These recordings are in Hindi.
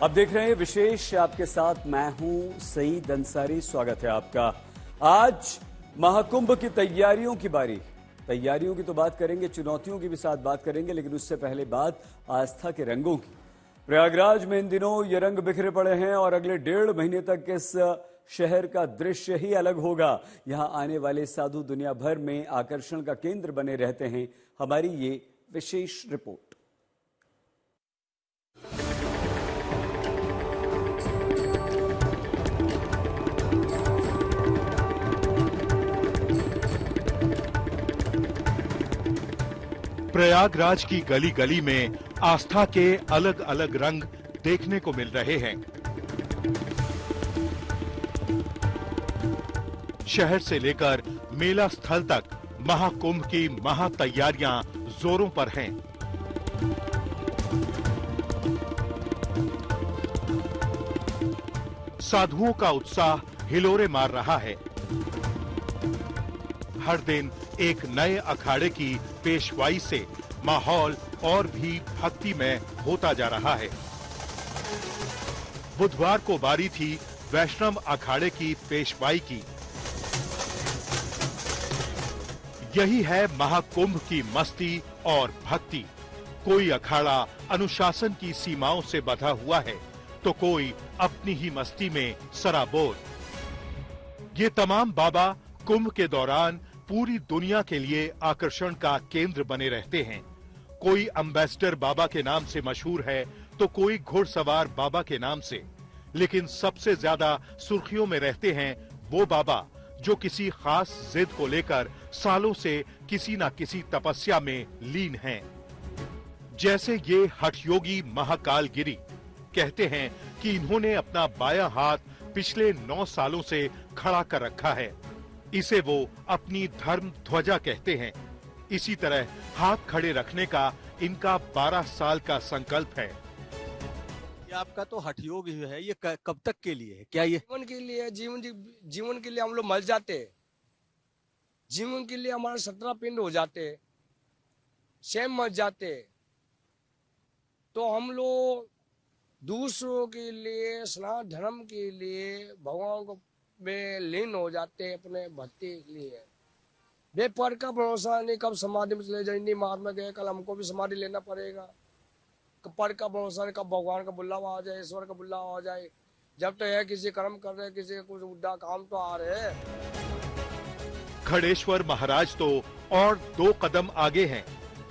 अब देख रहे हैं विशेष, आपके साथ मैं हूं सईद अंसारी। स्वागत है आपका। आज महाकुंभ की तैयारियों की बारी। तैयारियों की तो बात करेंगे, चुनौतियों की भी साथ बात करेंगे, लेकिन उससे पहले बात आस्था के रंगों की। प्रयागराज में इन दिनों ये रंग बिखरे पड़े हैं और अगले 1.5 महीने तक इस शहर का दृश्य ही अलग होगा। यहां आने वाले साधु दुनिया भर में आकर्षण का केंद्र बने रहते हैं। हमारी ये विशेष रिपोर्ट। प्रयागराज की गली गली में आस्था के अलग अलग रंग देखने को मिल रहे हैं। शहर से लेकर मेला स्थल तक महाकुंभ की महातैयारियां जोरों पर हैं। साधुओं का उत्साह हिलोरे मार रहा है। हर दिन एक नए अखाड़े की पेशवाई से माहौल और भी भक्तिमय होता जा रहा है। बुधवार को बारी थी वैष्णव अखाड़े की पेशवाई की। यही है महाकुंभ की मस्ती और भक्ति। कोई अखाड़ा अनुशासन की सीमाओं से बंधा हुआ है तो कोई अपनी ही मस्ती में सराबोर। ये तमाम बाबा कुंभ के दौरान पूरी दुनिया के लिए आकर्षण का केंद्र बने रहते हैं। कोई एम्बेसडर बाबा के नाम से मशहूर है तो कोई घुड़सवार बाबा के नाम से, लेकिन सबसे ज्यादा सुर्खियों में रहते हैं वो बाबा जो किसी खास जिद को लेकर सालों से किसी न किसी तपस्या में लीन हैं। जैसे ये हठयोगी महाकाल गिरी। कहते हैं कि इन्होंने अपना बायां हाथ पिछले 9 सालों से खड़ा कर रखा है। इसे वो अपनी धर्म ध्वजा कहते हैं। इसी तरह हाथ खड़े रखने का इनका 12 साल का संकल्प है। ये आपका तो हठयोग ही है, ये कब तक के लिए है? क्या ये जीवन के लिए? जीवन के लिए हम लोग मर जाते हैं। जीवन के लिए हमारे 17 पिंड हो जाते हैं, स्वयं मर जाते हैं। तो हम लोग दूसरों के लिए, सनातन धर्म के लिए, भगवान को में लीन हो जाते हैं अपने भक्ति के लिए। बेपर का भरोसा नहीं, कब समाधि में चले जाएंगे। महात्मा गए, कल हमको भी समाधि लेना पड़ेगा। पर का भरोसा नहीं, कब भगवान का बुलावा आ जाए, ईश्वर का बुलावा आ जाए। जब तो है किसी कर्म कर रहे, किसी कुछ उड्डा काम तो आ रहे हैं। खड़ेश्वर महाराज तो और 2 कदम आगे हैं।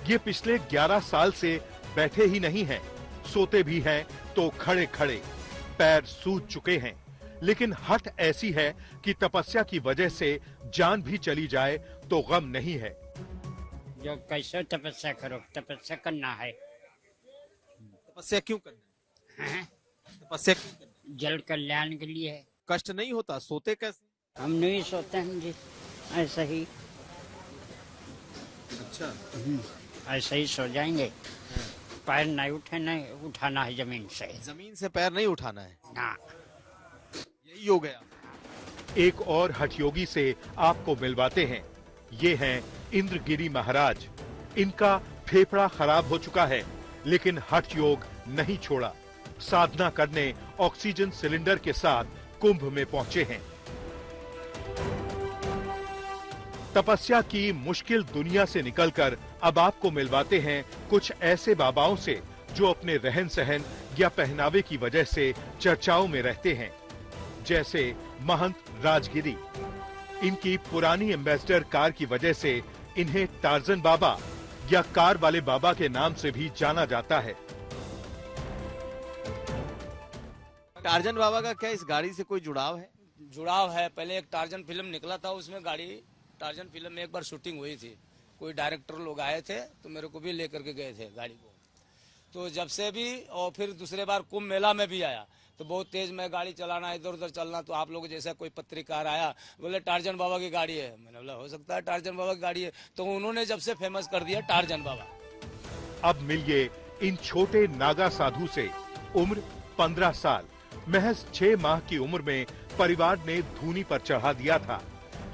ये पिछले 11 साल से बैठे ही नहीं हैं, सोते भी हैं तो खड़े खड़े। पैर सूज चुके हैं, लेकिन हठ ऐसी है कि तपस्या की वजह से जान भी चली जाए तो गम नहीं है। जो कैसे तपस्या करो, तपस्या करना है। तपस्या क्यों करना हैं? तपस्या क्यों करना? जल कल्याण के लिए है। कष्ट नहीं होता? सोते कैसे? हम नहीं सोते हैं जी, ऐसा ही। अच्छा। ऐसे ही सो जाएंगे। पैर नहीं उठाना है जमीन से। जमीन से पैर नहीं उठाना है ना। यही हो गया। एक और हठयोगी से आपको मिलवाते हैं। ये हैं इंद्रगिरी महाराज। इनका फेफड़ा खराब हो चुका है, लेकिन हठ योग नहीं छोड़ा। साधना करने ऑक्सीजन सिलेंडर के साथ कुंभ में पहुंचे हैं। तपस्या की मुश्किल दुनिया से निकलकर अब आपको मिलवाते हैं कुछ ऐसे बाबाओं से जो अपने रहन सहन या पहनावे की वजह से चर्चाओं में रहते हैं। जैसे महंत राजगिरी। इनकी पुरानी एम्बेसडर कार की वजह से इन्हें टार्जन बाबा या कार वाले बाबा के नाम से भी जाना जाता है। टार्जन बाबा का क्या इस गाड़ी से कोई जुड़ाव है? जुड़ाव है। पहले एक टार्जन फिल्म निकला था, उसमें गाड़ी टार्जन फिल्म में एक बार शूटिंग हुई थी। कोई डायरेक्टर लोग आए थे तो मेरे को भी लेकर के गए थे गाड़ी को। तो जब से भी, और फिर दूसरे बार कुंभ मेला में भी आया तो बहुत तेज में गाड़ी चलाना, इधर उधर चलना। तो आप लोग जैसा कोई पत्रकार आया, बोले टार्जन बाबा की गाड़ी है। मैंने बोला हो सकता है टार्जन बाबा की गाड़ी है। तो उन्होंने जब से फेमस कर दिया टार्जन बाबा। अब मिलिए इन छोटे नागा साधु से। उम्र 15 साल। महज 6 माह की उम्र में परिवार ने धूनी पर चढ़ा दिया था,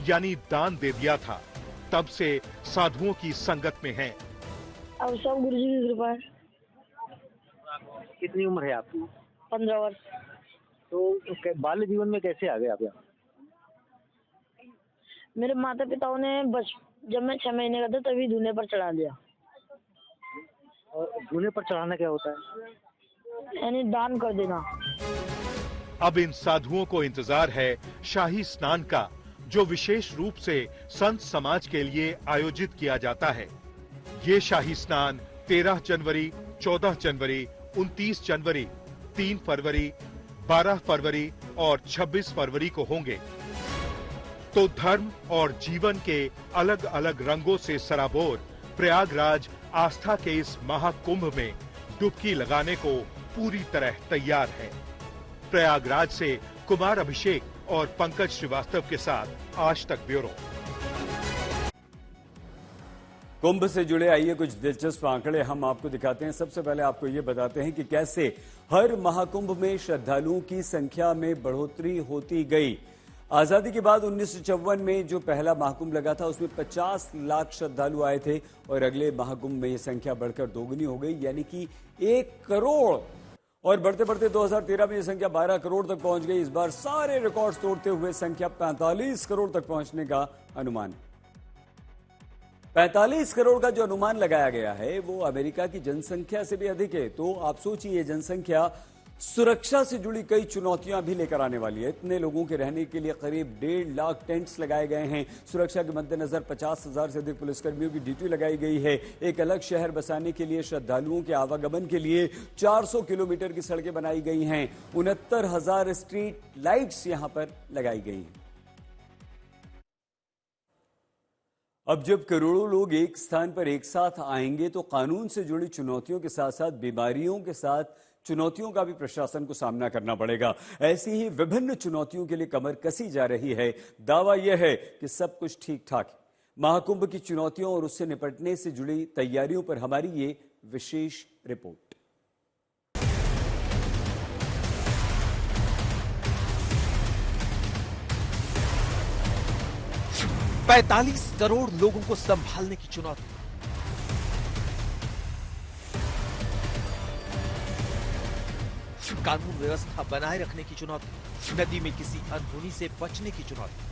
यानी दान दे दिया था। तब से साधुओं की संगत में हैं। अब सब गुरुजी की कृपा है। कितनी उम्र है आपकी? 15 वर्ष। तो बाल्य जीवन में कैसे आ गए आप यहाँ? मेरे माता पिताओं ने बस जब मैं 6 महीने का था तभी दूल्हे पर चढ़ा दिया। और दूल्हे पर चढ़ाना क्या होता है? यानी दान कर देना। अब इन साधुओं को इंतजार है शाही स्नान का, जो विशेष रूप से संत समाज के लिए आयोजित किया जाता है। ये शाही स्नान 13 जनवरी, 14 जनवरी, 29 जनवरी, 3 फरवरी, 12 फरवरी और 26 फरवरी को होंगे। तो धर्म और जीवन के अलग अलग रंगों से सराबोर प्रयागराज आस्था के इस महाकुंभ में डुबकी लगाने को पूरी तरह तैयार है। प्रयागराज से कुमार अभिषेक और पंकज श्रीवास्तव के साथ आज तक ब्यूरो। कुंभ से जुड़े आइए कुछ दिलचस्प आंकड़े हम आपको दिखाते हैं। सबसे पहले आपको ये बताते हैं कि कैसे हर महाकुंभ में श्रद्धालुओं की संख्या में बढ़ोतरी होती गई। आजादी के बाद 1954 में जो पहला महाकुंभ लगा था उसमें 50 लाख श्रद्धालु आए थे और अगले महाकुंभ में ये संख्या बढ़कर दोगुनी हो गई, यानी कि 1 करोड़। और बढ़ते बढ़ते 2013 में ये संख्या 12 करोड़ तक पहुंच गई। इस बार सारे रिकॉर्ड्स तोड़ते हुए संख्या 45 करोड़ तक पहुंचने का अनुमान। 45 करोड़ का जो अनुमान लगाया गया है वो अमेरिका की जनसंख्या से भी अधिक है। तो आप सोचिए, जनसंख्या सुरक्षा से जुड़ी कई चुनौतियां भी लेकर आने वाली है। इतने लोगों के रहने के लिए करीब 1.5 लाख टेंट्स लगाए गए हैं। सुरक्षा के मद्देनजर 50,000 से अधिक पुलिसकर्मियों की ड्यूटी लगाई गई है। एक अलग शहर बसाने के लिए श्रद्धालुओं के आवागमन के लिए 400 किलोमीटर की सड़कें बनाई गई हैं। 69,000 स्ट्रीट लाइट्स यहां पर लगाई गई हैं। अब जब करोड़ों लोग एक स्थान पर एक साथ आएंगे तो कानून से जुड़ी चुनौतियों के साथ साथ बीमारियों के साथ चुनौतियों का भी प्रशासन को सामना करना पड़ेगा। ऐसी ही विभिन्न चुनौतियों के लिए कमर कसी जा रही है। दावा यह है कि सब कुछ ठीक ठाक है। महाकुंभ की चुनौतियों और उससे निपटने से जुड़ी तैयारियों पर हमारी ये विशेष रिपोर्ट। 45 करोड़ लोगों को संभालने की चुनौती, कानून व्यवस्था बनाए रखने की चुनौती, नदी में किसी अनहोनी से बचने की चुनौती,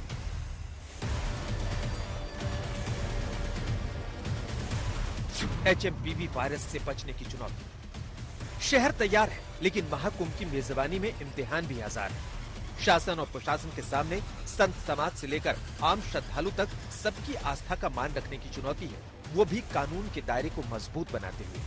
HMPV वायरस से बचने की चुनौती। शहर तैयार है, लेकिन महाकुंभ की मेजबानी में इम्तिहान भी हजार है। शासन और प्रशासन के सामने संत समाज से लेकर आम श्रद्धालु तक सबकी आस्था का मान रखने की चुनौती है, वो भी कानून के दायरे को मजबूत बनाते हुए।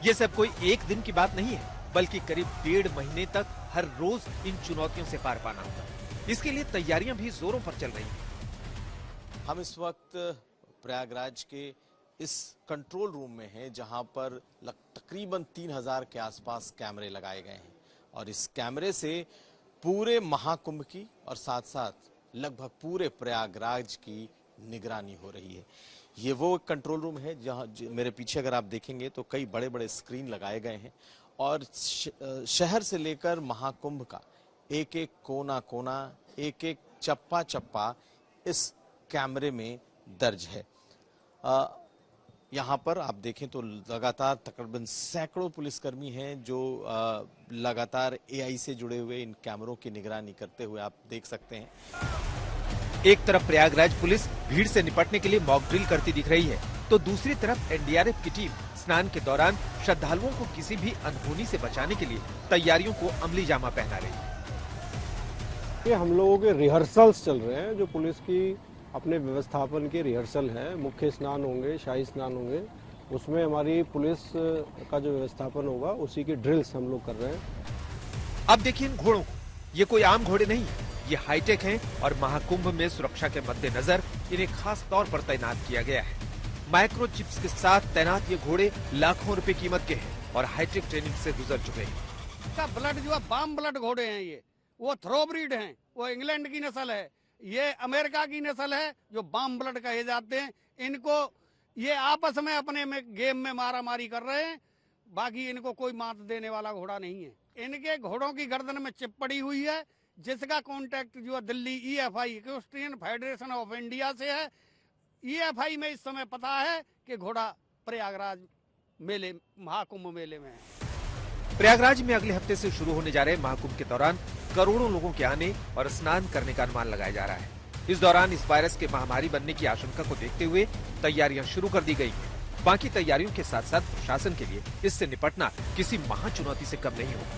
ये सब कोई एक दिन की बात नहीं है, बल्कि करीब 1.5 महीने तक हर रोज इन चुनौतियों से पार पाना होगा। इसके लिए तैयारियां भी जोरों पर चल रही हैं। हम इस वक्त प्रयागराज के इस कंट्रोल रूम में हैं, जहां पर तकरीबन 3000 के आसपास कैमरे लगाए गए हैं और इस कैमरे से पूरे महाकुंभ की और साथ साथ लगभग पूरे प्रयागराज की निगरानी हो रही है। ये वो कंट्रोल रूम है जहां मेरे पीछे अगर आप देखेंगे तो कई बड़े बड़े स्क्रीन लगाए गए हैं और शहर से लेकर महाकुंभ का एक एक कोना कोना, एक एक चप्पा चप्पा इस कैमरे में दर्ज है। यहाँ पर आप देखें तो लगातार तकरीबन सैकड़ों पुलिसकर्मी हैं जो लगातार AI से जुड़े हुए इन कैमरों की निगरानी करते हुए आप देख सकते हैं। एक तरफ प्रयागराज पुलिस भीड़ से निपटने के लिए मॉक ड्रिल करती दिख रही है, तो दूसरी तरफ NDRF की टीम स्नान के दौरान श्रद्धालुओं को किसी भी अनहोनी से बचाने के लिए तैयारियों को अमली जामा पहना रही है। ये हम लोगों के रिहर्सल्स चल रहे हैं, जो पुलिस की अपने व्यवस्थापन के रिहर्सल है। मुख्य स्नान होंगे, शाही स्नान होंगे, उसमें हमारी पुलिस का जो व्यवस्थापन होगा उसी की ड्रिल्स हम लोग कर रहे हैं। अब देखिए इन घोड़ों को, ये कोई आम घोड़े नहीं है, ये हाईटेक हैं और महाकुंभ में सुरक्षा के मद्देनजर इन्हें खास तौर पर तैनात किया गया है। माइक्रोचिप्स के साथ तैनात ये घोड़े लाखों रुपए कीमत के हैं और हाईटेक ट्रेनिंग से गुजर चुके हैं। इसका ब्लड जो है बाम ब्लड घोड़े हैं, ये वो थ्रोब्रीड हैं, वो इंग्लैंड की नस्ल है, ये अमेरिका की नस्ल है जो बाम ब्लड कहे जाते हैं। इनको ये आपस में अपने में गेम में मारा मारी कर रहे हैं, बाकी इनको कोई मात देने वाला घोड़ा नहीं है। इनके घोड़ों की गर्दन में चिप पड़ी हुई है, जिसका कॉन्टेक्ट जो है Delhi EFI equestrian federation of India से है। EFI में इस समय पता है कि घोड़ा प्रयागराज मेले महाकुंभ मेले में है। प्रयागराज में अगले हफ्ते से शुरू होने जा रहे महाकुंभ के दौरान करोड़ों लोगों के आने और स्नान करने का अनुमान लगाया जा रहा है। इस दौरान इस वायरस के महामारी बनने की आशंका को देखते हुए तैयारियां शुरू कर दी गई हैं। बाकी तैयारियों के साथ साथ प्रशासन के लिए इससे निपटना किसी महाचुनौती से कम नहीं होगा।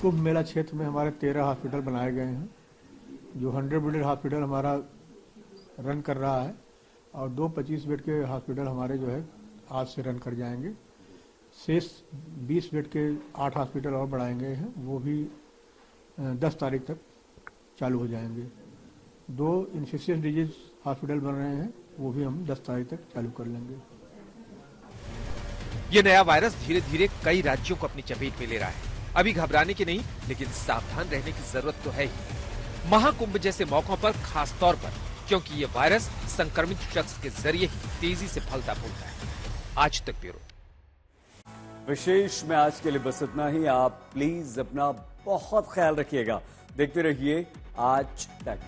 कुंभ मेला क्षेत्र में हमारे 13 हॉस्पिटल बनाए गए हैं, जो 100 बेडेड हॉस्पिटल हमारा रन कर रहा है और 2 25 बेड के हॉस्पिटल हमारे जो है आज से रन कर जाएंगे। शेष 20 बेड के 8 हॉस्पिटल और बढ़ाएंगे हैं, वो भी 10 तारीख तक चालू हो जाएंगे। 2 इन्फेक्शियस डिजीज हॉस्पिटल बन रहे हैं, वो भी हम 10 तारीख तक चालू कर लेंगे। ये नया वायरस धीरे धीरे कई राज्यों को अपनी चपेट में ले रहा है। अभी घबराने की नहीं, लेकिन सावधान रहने की जरूरत तो है ही। महाकुंभ जैसे मौकों पर खास तौर पर, क्योंकि ये वायरस संक्रमित शख्स के जरिए ही तेजी से फैलता फूलता है। आज तक ब्यूरो। विशेष में आज के लिए बस इतना ही। आप प्लीज अपना बहुत ख्याल रखिएगा। देखते रहिए आज तक।